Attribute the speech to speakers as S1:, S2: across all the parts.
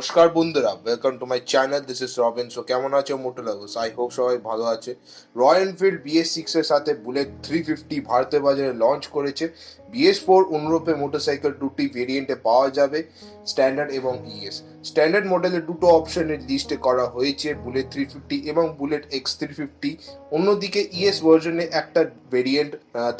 S1: নমস্কার বন্ধুরা, welcome to my channel. This is Robin. So কেমন আছো মোটো লাভার্স? আই হোপ সবাই ভালো আছে। রয়্যাল এনফিল্ড BS6 এর সাথে বুলেট 350 ভারতের বাজারে লঞ্চ করেছে। BS4 অনুরূপে মোটরসাইকেল দুটি ভেরিয়েন্টে পাওয়া যাবে, স্ট্যান্ডার্ড এবং ES। স্ট্যান্ডার্ড মডেলের দুটো অপশনের লিস্টে করা হয়েছে, বুলেট 350 এবং বুলেট X350। অন্যদিকে ES ভার্জনে একটা ভেরিয়েন্ট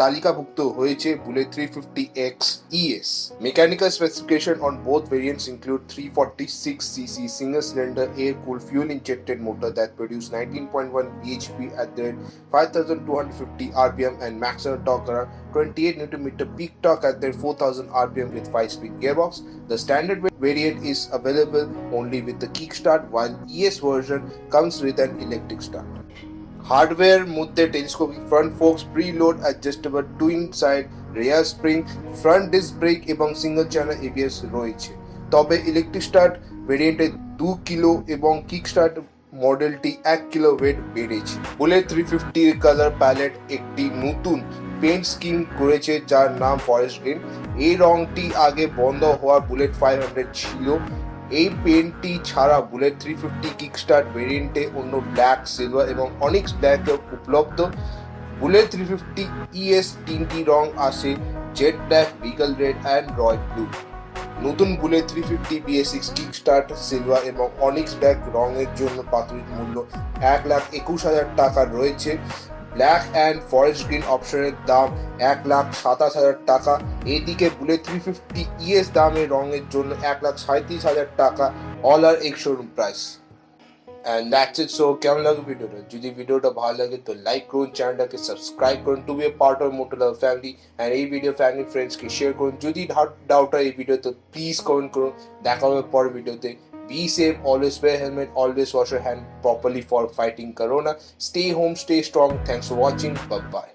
S1: তালিকাভুক্ত হয়েছে, bullet 350X ES। Mechanical specification on both variants include 346cc single-cylinder air-cooled fuel-injected motor that produces 19.1 bhp at the 5,250 rpm and maximum torque around 28 Nm peak torque at the 4,000 rpm with 5-speed gearbox. The standard variant is available only with the kickstart, while ES version comes with an electric start. Hardware মধ্যে telescopic front forks, preload adjustable twin side rear spring, front disc brake এবং single channel ABS রয়েছে। তবে electric start ভেরিয়েন্টে 2 kilo এবং kick start মডেলটি 1 kilo weight বেড়েছে। Bullet 350 colour palette একটি নতুন পেইন্ট স্কিম করেছে যার নাম ফরেস্ট গ্রিন। এই রংটি আগে বন্ধ হওয়া বুলেট 500 ছিল। এই পেনটি ছাড়া বুলেট 350 কিকস্টার্ট ভেরিয়েন্টে অন্য ব্ল্যাক, সিলভার এবং অনিক্স ব্ল্যাক উপলব্ধ। বুলেট 350 ES তিনটি রং আসে, jet black, regal red and royal blue. নতুন বুলেট 350 BS6 কিকস্টার্ট সিলভার এবং অনিক্স ব্ল্যাক রঙের জন্য প্রাথমিক মূল্য 1,21,000 টাকা রয়েছে। ব্ল্যাক অ্যান্ড ফরেস্ট গ্রিন অপশনের দাম 1,27,000 টাকা। এদিকে বুলেট 350 ES দামের রঙের জন্য 1,37,000 টাকা, all are ex-showroom price. And that's it. So কেমন লাগে ভিডিওটা? যদি ভিডিওটা ভালো লাগে তো লাইক করুন, চ্যানেলটাকে সাবস্ক্রাইব করুন to be a part of moto lover family. And এই ভিডিও ফ্যামিলি ফ্রেন্ডসকে শেয়ার করুন। যদি ডাউট হয় এই ভিডিওতে প্লিজ কমেন্ট করুন। দেখা হবে পরের ভিডিওতে। Be safe, always wear helmet, always wash your hand properly for fighting corona. Stay home, stay strong. Thanks for watching. Bye bye.